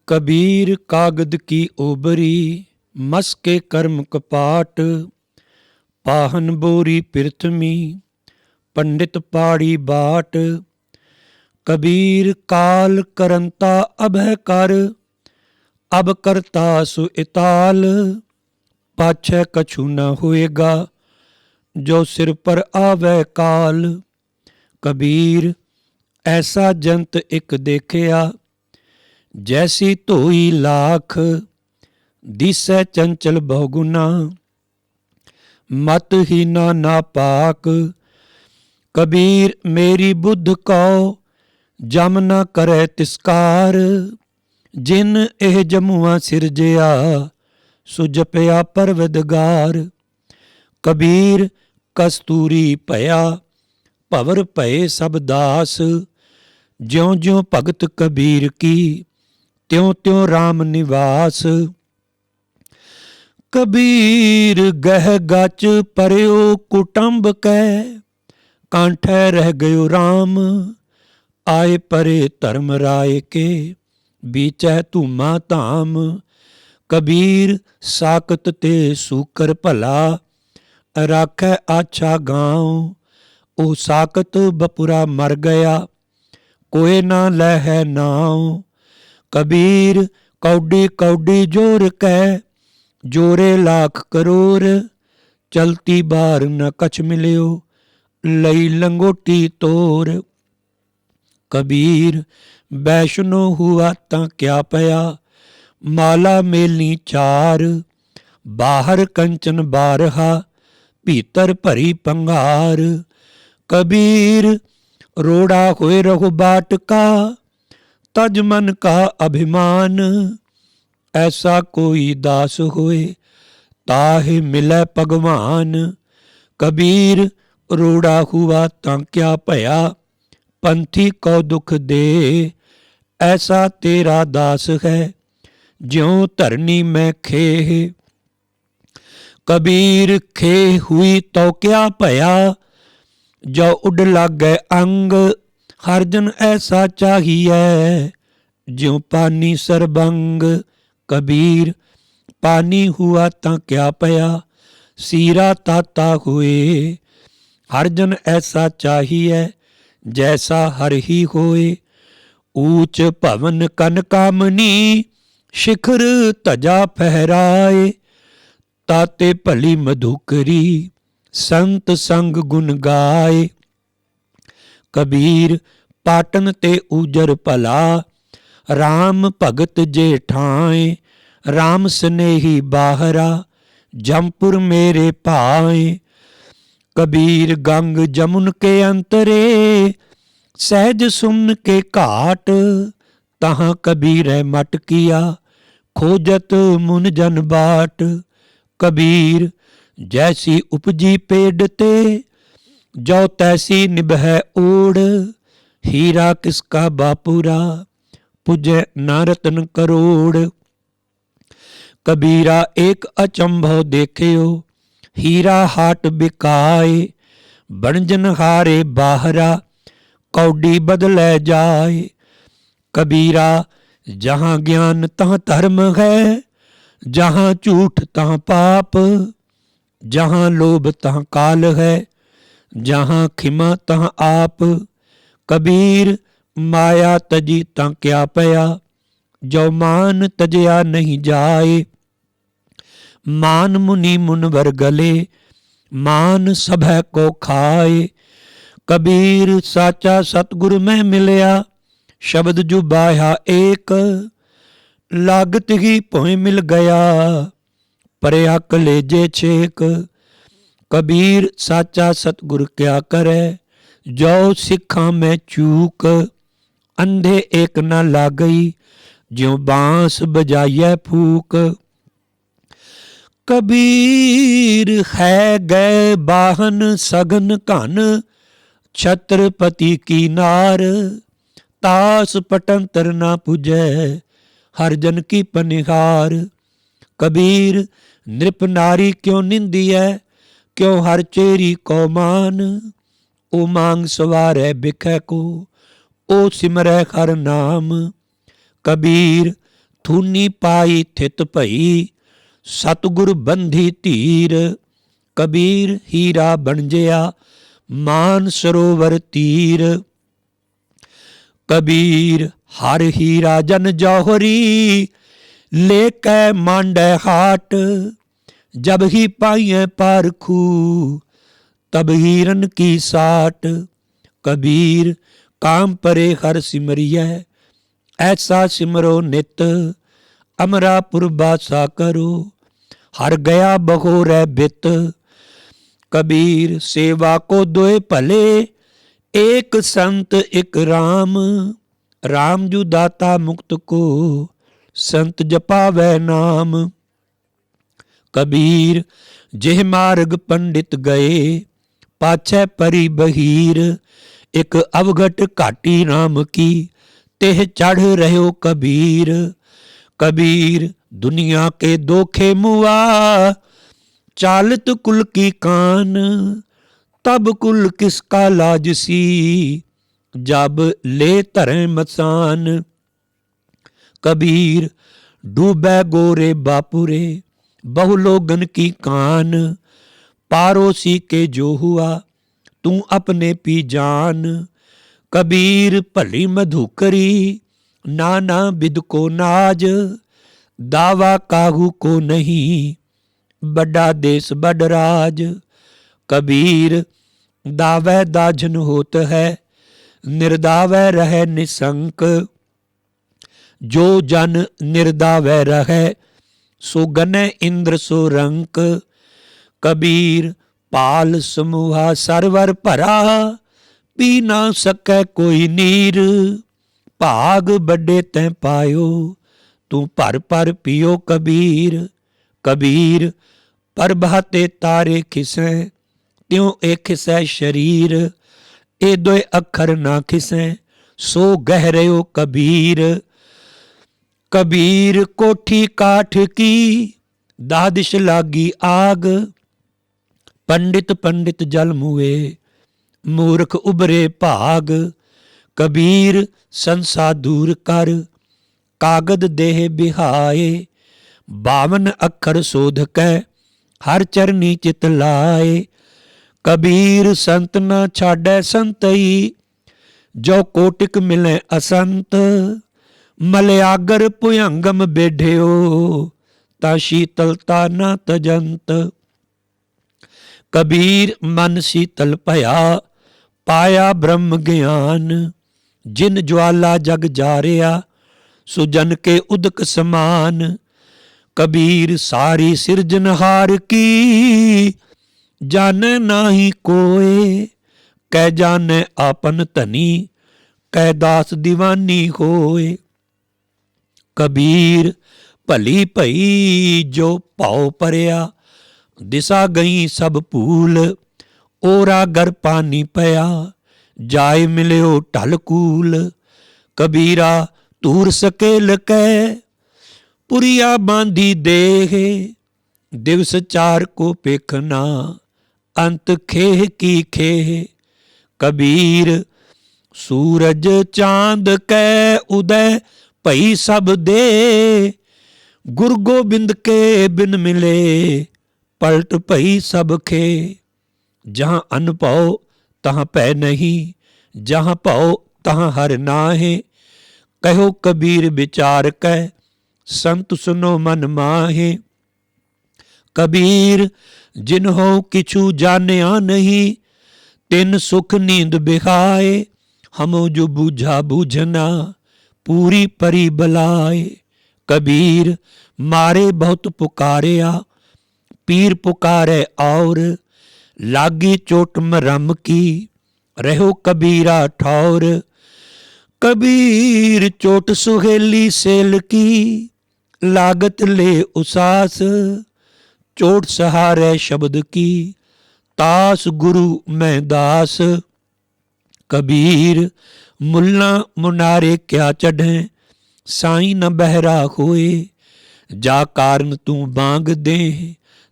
कबीर कागद की ओबरी, मस के कर्म कपाट। पाहन बोरी पृथ्वी, पंडित पाड़ी बाट। कबीर काल करंता अभय कर, अब करता सु इताल। पाछे कछु न होएगा, जो सिर पर आवे काल। कबीर ऐसा जंत एक देखिया, जैसी धोई लाख। दिसै चंचल बहुगुना, मत ही ना पाक। कबीर मेरी बुद्ध कौ, जम न करे तिसकार। जिन एह जमुआ सिरजिया, सो जपया परवदगार। कबीर कस्तूरी भया, भवर भये सब दास। ज्यों ज्यों भगत कबीर की, त्यों त्यों राम निवास। कबीर गह गच परयो कुटुंब कै, कांठै रह गयो राम। आए परे धर्म राय के, बीचै धूमा धाम। कबीर साकत ते सूकर भला, राखै आछा गाँव। ओ साकत बपुरा मर गया, कोई ना लहै नाव। कबीर कौडी कौडी जोर कै, जोरे लाख करोड़। चलती बार न कछ मिलियो, लई लंगोटी तोर। कबीर वैष्णो हुआ तां क्या पया, माला मेली चार। बाहर कंचन बारहा, भीतर भरी पंगार। कबीर रोड़ा होए रहो बाट का, तज मन का अभिमान। ऐसा कोई दास होए, ताहे मिलै भगवान। कबीर रोड़ा हुआ तां क्या भया, पंथी को दुख दे। ऐसा तेरा दास है, ज्यों धरनी में खेह। कबीर खेह हुई तो क्या भया, जो उड लागै अंग। हरजन ऐसा चाहिए, ज्यों पानी सरबंग। कबीर पानी हुआ तां क्या पया, सीरा ताता हुए। हरजन ऐसा चाहिए, जैसा हर ही होए। ऊंच भवन कन कामनी, शिखर धजा फहराए। ताते भली मधुकरी, संत संग गुण गाए। कबीर पाटन ते ऊजर भला, राम भगत जे ठाए। राम स्नेही बाहरा, जमपुर मेरे पाए। कबीर गंग जमुन के अंतरे, सहज सुमन के घाट। तहाँ कबीर मट किया, खोजत मुन जन बाट। कबीर जैसी उपजी पेड़ ते, जो तैसी निभै ओड़। हीरा किसका बापुरा, पुजै ना रतन करोड़। कबीरा एक अचंभव देखियो, हीरा हाट बिकाए। बनजन हारे बाहरा, कौडी बदलै जाए। कबीरा जहाँ ज्ञान तहाँ धर्म है, जहाँ झूठ तहाँ पाप। जहाँ लोभ तहाँ काल है, जहाँ खिमा तहाँ आप। कबीर माया तजी तां क्या पया, जो मान तजया नहीं जाए। मान मुनि मुनवर गले, मान सभै को खाए। कबीर साचा सतगुर में मिलया, शब्द जो बाया एक। लागत ही भोए मिल गया, परया कलेजे छेक। कबीर साचा सतगुर क्या करे, जो सिखा में चूक। अंधे एक न लागई, ज्यों बांस बजाइए फूक। कबीर है गए बाहन सघन घन, छत्रपति की नार। तास पटंतर न पुजै, हरजन की पनिहार। कबीर नृप नारी क्यों निंदिए, क्यों हर चेरी को मान। ओ मांग सवार है बिखै को, ओ सिमरै हर नाम। कबीर थूनी पाई थित भई, सतगुर बंधी धीर। कबीर हीरा बनजिया, मान सरोवर तीर। कबीर हर हीरा जन जौहरी, लेकै मांडै हाट। जब ही पाइए पारखू, तब हीरन की साट। कबीर काम परे हर सिमरियै, ऐसा सिमरो नित। अमरापुर बासा करो, हर गया बहोरै बित। कबीर सेवा को दोए भले, एक संत एक राम। राम जू दाता मुक्त को, संत जपावै नाम। कबीर जेह मार्ग पंडित गए, पाछै परी बहीर। एक अवघट घाटी राम की, तेह चढ़ रह्यो कबीर। कबीर दुनिया के दोखे मुआ, चालत कुल की कान। तब कुल किसका लाज सी, जब ले धरें मसान। कबीर डूबे गोरे बापुरे, बहु लोगन की कान। पारोसी के जो हुआ, तू अपने पी जान। कबीर भली मधुकरी, नाना बिद को नाज। दावा काहू को नहीं, बड़ा देश बड़ राज। कबीर दावै दाझन होत है, निर्दावै रहे निसंक। जो जन निर्दावै रहे, सो गने इंद्र सो रंक। कबीर पाल समूहा सरवर भरा, पी ना सकै कोई नीर। भाग बड़े तैं पायो, तू भर भर पियो कबीर। कबीर प्रभाते तारे खिसै, त्यों ए खिसै शरीर। ए दोए अखर ना खिसै, सो गहरयो कबीर। कबीर कोठी काठ की, दादिश लागी आग। पंडित पंडित जल मुए, मूर्ख उबरे भाग। कबीर संसा दूर कर, कागद देह बिहाए। 52 अखर शोध कै, हर चरनी चित लाए। कबीर संत न छाड़ै संतई, जो कोटिक मिलै असंत। मलयागर भुयंगम बेढ़ियो, ता शीतलता न तजंत। कबीर मन शीतल भया, पाया ब्रह्म ज्ञान। जिन ज्वाला जग जारिया, सुजन के उदक समान। कबीर सारी सिरजनहार की, जाने नाही कोय। कै जाने आपन धनी, कै दास दीवानी होए। कबीर भली भई जो भाव परिया, दिशा गई सब भूल। ओरा गर पानी पया, जाए मिलियो ढल कूल। कबीरा तूर सकेल कै, पुरिया बांधी देह। दिवस चार को पेखना, अंत खेह की खेह। कबीर सूरज चांद कै उदय, भई सब दे। गुरु गोबिंद के बिन मिले, पलट भई सब खे। जहाँ अनुभव तहाँ पै नहीं, जहाँ पाओ तहाँ हर नाहे। कहो कबीर विचार कै, संत सुनो मन माहे। कबीर जिन्हों किछु जानिया नहीं, तिन सुख नींद बिहाए। हमो जो बूझा बूझना, पूरी परी बलाए। कबीर मारे बहुत पुकारिया, पीर पुकारे और। लागी चोट मरम की, रहो कबीरा ठौर। कबीर चोट सुहेली सेल की, लागत ले उसास। चोट सहारे शब्द की, तास गुरु मैं दास। कबीर मुल्ला मुनारे क्या चढ़ें, साई न बहरा होए। जा कारण तू बांग दे,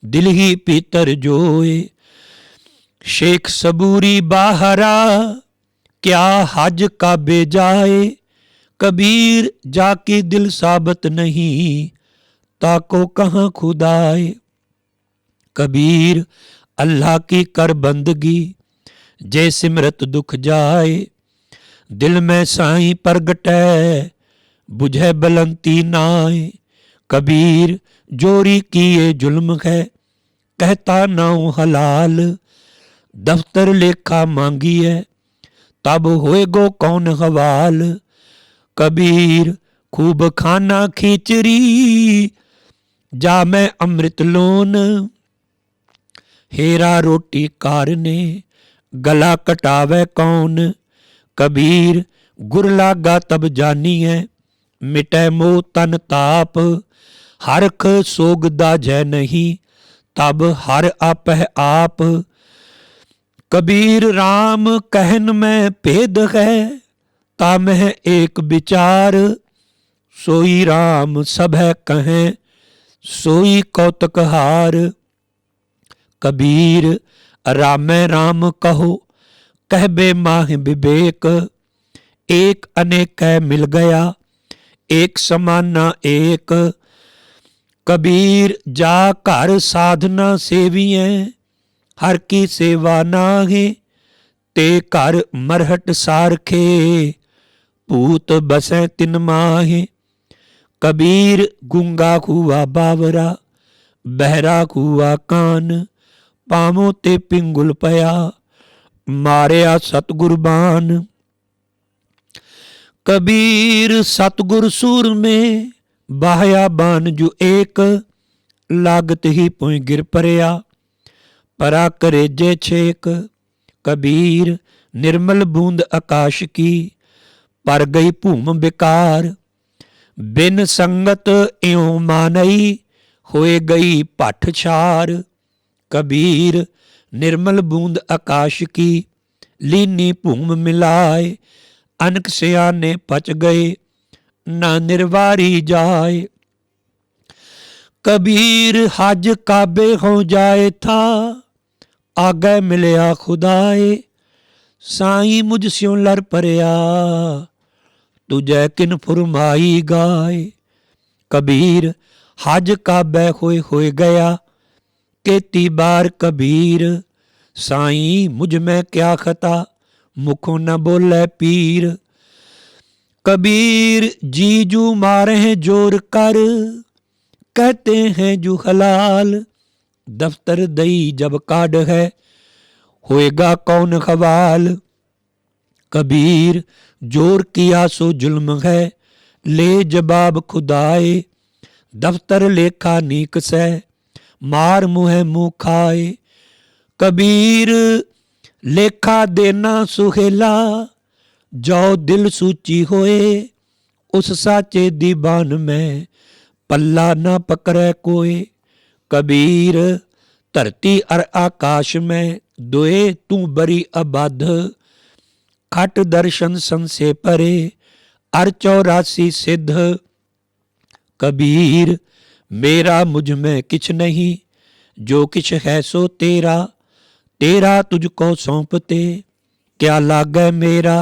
दिल ही पीतर जोए। शेख सबूरी बाहरा, क्या हज काबे जाए। कबीर जाके दिल साबत नहीं, ताको कहाँ खुदाए। कबीर अल्लाह की कर बंदगी, जय सिमरत दुख जाए। दिल में साईं प्रगटै, बुझे बलंती नाए। कबीर जोरी किए जुल्म है, कहता नाऊ हलाल। दफ्तर लेखा मांगी है, तब होएगो कौन हवाल। कबीर खूब खाना खिचड़ी, जा मैं अमृत लोन। हेरा रोटी कारने, गला कटावे कौन। कबीर गुर लागा तब जानी है, मिटै मोह तन ताप। हरख सोग दाजै नहीं, तब हर आपह आप। कबीर राम कहन में भेद है, तामह एक विचार। सोई राम सभै कहें, सोई कौतक हार। कबीर रामै राम कहो, कहबे माह विवेक। एक अनेक मिल गया, एक समाना एक। कबीर जा घर साधना सेविए, हर की सेवा नाहे। ते घर मरहट सारखे, भूत बसै तिन माहे। कबीर गूंगा हुआ बावरा, बहरा हुआ कान। पामों ते पिंगुल पया, मारिया सतगुर बान। कबीर सतगुर सूर में, बाहया बान जो एक। लागत ही पुई गिर परया, परा करे जे छेक। कबीर निर्मल बूंद आकाश की, पर गई भूम बेकार। बिन संगत इयों मानई, होए गई भठ छार। कबीर निर्मल बूंद आकाश की, लीनी भूम मिलाए। अनक सियाने पच गए, ना निर्वारी जाए। कबीर हज काबे हो जाए था, आगे मिलया खुदाए। साईं मुझ स्यों लर परया, तुझे किन फुरमाई गाए। कबीर हज काबे होए गया, केती बार कबीर। साईं मुझ में क्या खता, मुखों न बोले पीर। कबीर जी जू मारे हैं जोर कर, कहते हैं जू हलाल। दफ्तर दई जब काढ़ है, होएगा कौन खवाल। कबीर जोर किया सो जुल्म है, ले जवाब खुदाए। दफ्तर लेखा नीक से, मार मुँह मुँह खाए। कबीर लेखा देना सुहेला, जो दिल सूची होए। उस साचे दीवान में, पल्ला ना पकड़े कोई। कबीर धरती और आकाश में, दोए तू बरी अबाध। खट दर्शन संसे परे, अर 84 सिद्ध। कबीर मेरा मुझ में किछ नहीं, जो किछ है सो तेरा। तेरा तुझको सौंपते, क्या लागे मेरा।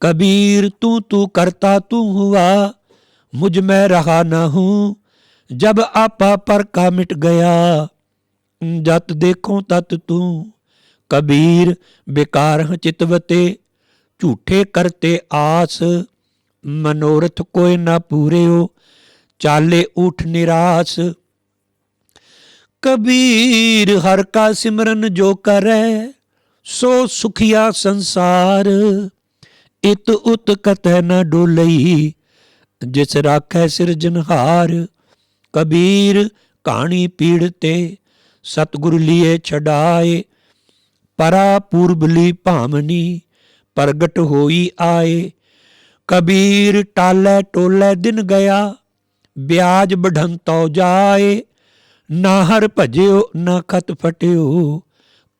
कबीर तू करता तू हुआ, मुझ में रहा न हूँ। जब आपा पर का मिट गया, जत देखो तत तू। कबीर बेकार चितवते, झूठे करते आस। मनोरथ कोई ना पूरे हो, चाले उठ निराश। कबीर हर का सिमरन जो करे, सो सुखिया संसार। इत उत कतै न डोलई, जिस राखै सिरजनहार। कबीर कहानी पीड़ते, सतगुरु लिए छड़ाए। परा पूर्बली भामनी, प्रगट होई आए। कबीर टालै टोलै दिन गया, ब्याज बढ़ंतो जाए। ना हर भजियो ना खत फटियो,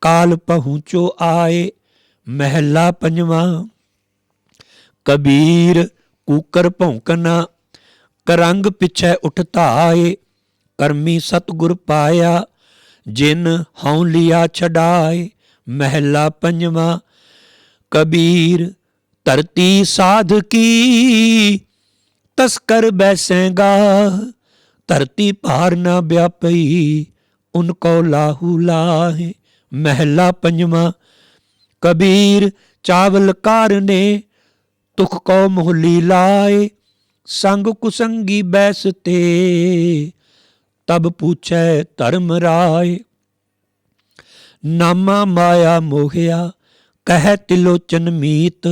काल पहुँचो आए। महला पंजवा। कबीर कूकर भौंकना, करंग पिछे उठता आए। करमी सतगुर पाया, जिन हौं लिया छड़ाए। महला पंजवा। कबीर धरती साध की तस्कर बैसेगा, धरती पार न व्यापी उनको लाहू लाहे। महला पंजवा। कबीर चावलकार ने तुख को मोहली लाए, संग कुसंगी बैसते तब पूछे धर्म राय। नामा माया मोहिया कह तिलोचन मीत,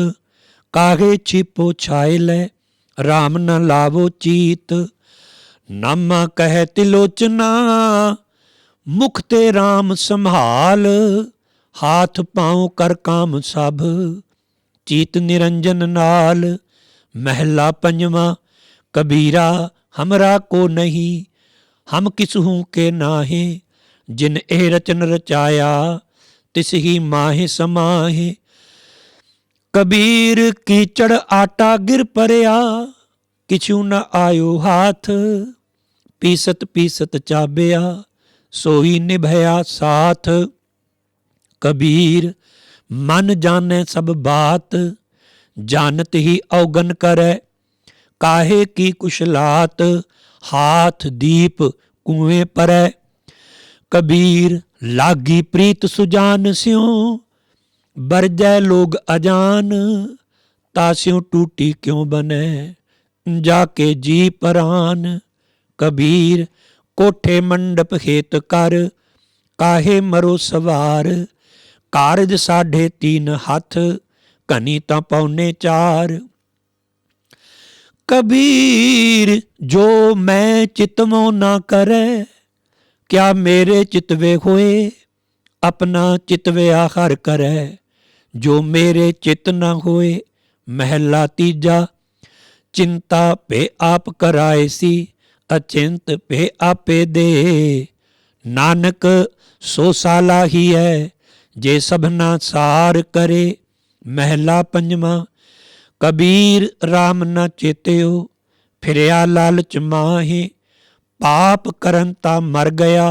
काहे छिपो छाए लै राम न लावो चीत। नामा कह तिलोचना मुख ते राम संभाल, हाथ पाँव कर काम सब चीत निरंजन नाल। महला पंजवा। कबीरा हमरा को नहीं, हम किसहू के नाहे, जिन ए रचन रचाया तिस ही माहे समाहे। कबीर कीचड़ आटा गिर परया, किछु न आयो हाथ, पीसत पीसत चाबिया सोई निभया साथ। कबीर मन जाने सब बात, जानत ही अवगन करे, काहे की कुशलात हाथ दीप कुएं परै। कबीर लागी प्रीत सुजान स्यों, बरजै लोग अजान, तास्यों टूटी क्यों बने जाके जी परान। कबीर कोठे मंडप खेत कर, काहे मरो सवार, कारज 3.5 हथ, घनी तां पौने 4। कबीर जो मैं चितवों ना करे, क्या मेरे चितवे होए, अपना चितव्या हर करे, जो मेरे चित न होए। महला तीजा। चिंता पे आप कराए सी, अचिंत पे आपे दे, नानक सो साला ही है जे सबना सार करे। महला पंजवा। कबीर राम न चेत्यो, फिरया लालच माहे, पाप करन ता मर गया,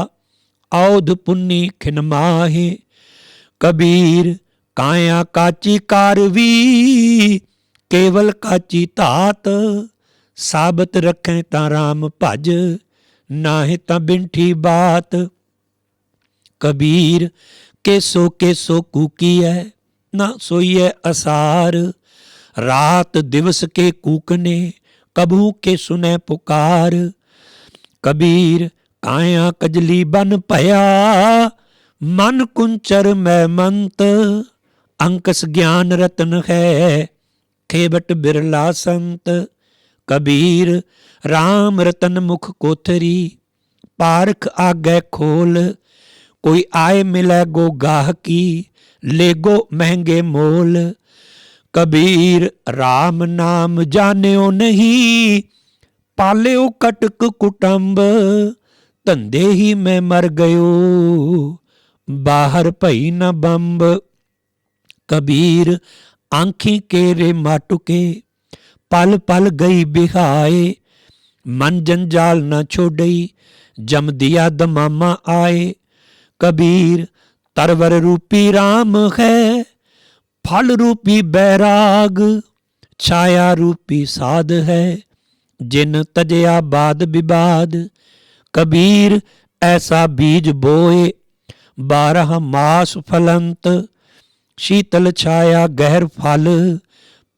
औध पुन्नी खिन माहे। कबीर काया काची कारवी, केवल काची धात, साबत रखें ता राम भज, नाहे ता बिंठी बात। कबीर केसो केसो कूकीऐ, ना सोईऐ असार, रात दिवस के कूकने, कभू के सुने पुकार। कबीर काया कजली बन भया, मन कुंचर मैं मंत, अंकस ज्ञान रतन है, खेबट बिरला संत। कबीर राम रतन मुख कोथरी, पारख आगे खोल, कोई आए मिले गो गाहकी, लेगो महंगे मोल। कबीर राम नाम जान्यो नहीं, पाल्यो कटक कुटुंब, धंधे ही में मर गयो, बाहर भई न बंब। कबीर आंखी केरे माटुके, पल पल गई बिहाए, मन जंजाल न छोड़ई, जम दिया दमामा आए। कबीर तरवर रूपी राम है, फल रूपी बैराग, छाया रूपी साध है, जिन तजया बाद विवाद। कबीर ऐसा बीज बोए, 12 मास फलंत, शीतल छाया गहर फल,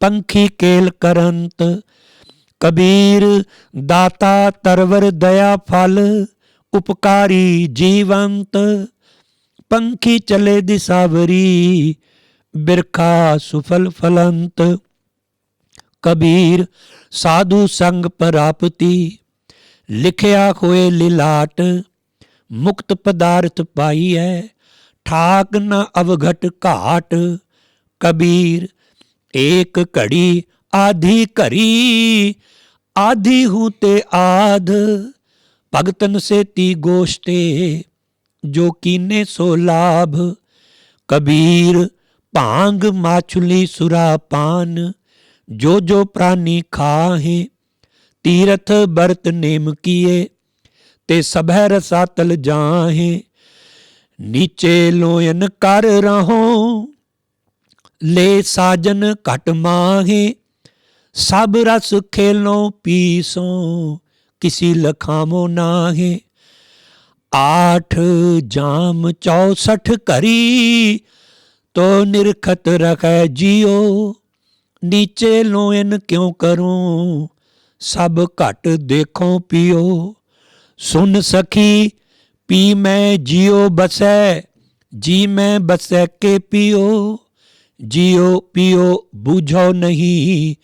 पंखी केल करंत। कबीर दाता तरवर दया फल, उपकारी जीवंत, पंखी चले दिसावरी, बिरखा सुफल फलंत। कबीर साधु संग प्राप्ति, लिखया होए लिलाट, मुक्त पदार्थ पाई है, ठाक न अवघट घाट। कबीर एक घड़ी आधी घड़ी, आधी हूते आध, भगतन से ती गोष्टे, जो कीने सो लाभ। कबीर भांग माछुली सुरापान, जो जो प्राणी खाहे, तीरथ बरत नेम किए, ते सभै रसातल जाहे। नीचे लोयन कर रहो, ले साजन घट माहे, सब रस खेलों पीसों, किसी लखामो नाहे। 8 जाम 64 करी, तो निरखत रखै जियो। नीचे लोयन क्यों करूं, सब घट देखो पियो। सुन सखी पी मैं जियो बसै, जी मैं बसै के पियो। जियो पियो बूझो नहीं,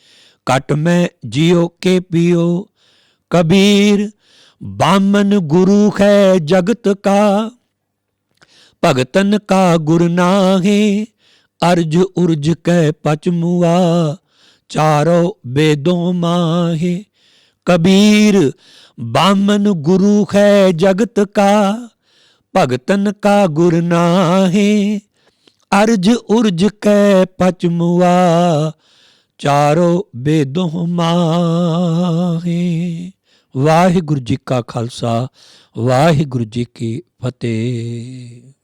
घट में जियो के पियो। कबीर बामन गुरु है जगत का, भगतन का गुर नाहे। अर्ज उर्ज कै पचमुआ, चारों वेदों माहे। कबीर बामन गुरु है जगत का, भगतन का गुर नाहे। अर्ज उर्ज कै पचमुआ, चारों वेदों माहे। वाहिगुरु जी का खालसा, वाहिगुरु जी की फतेह।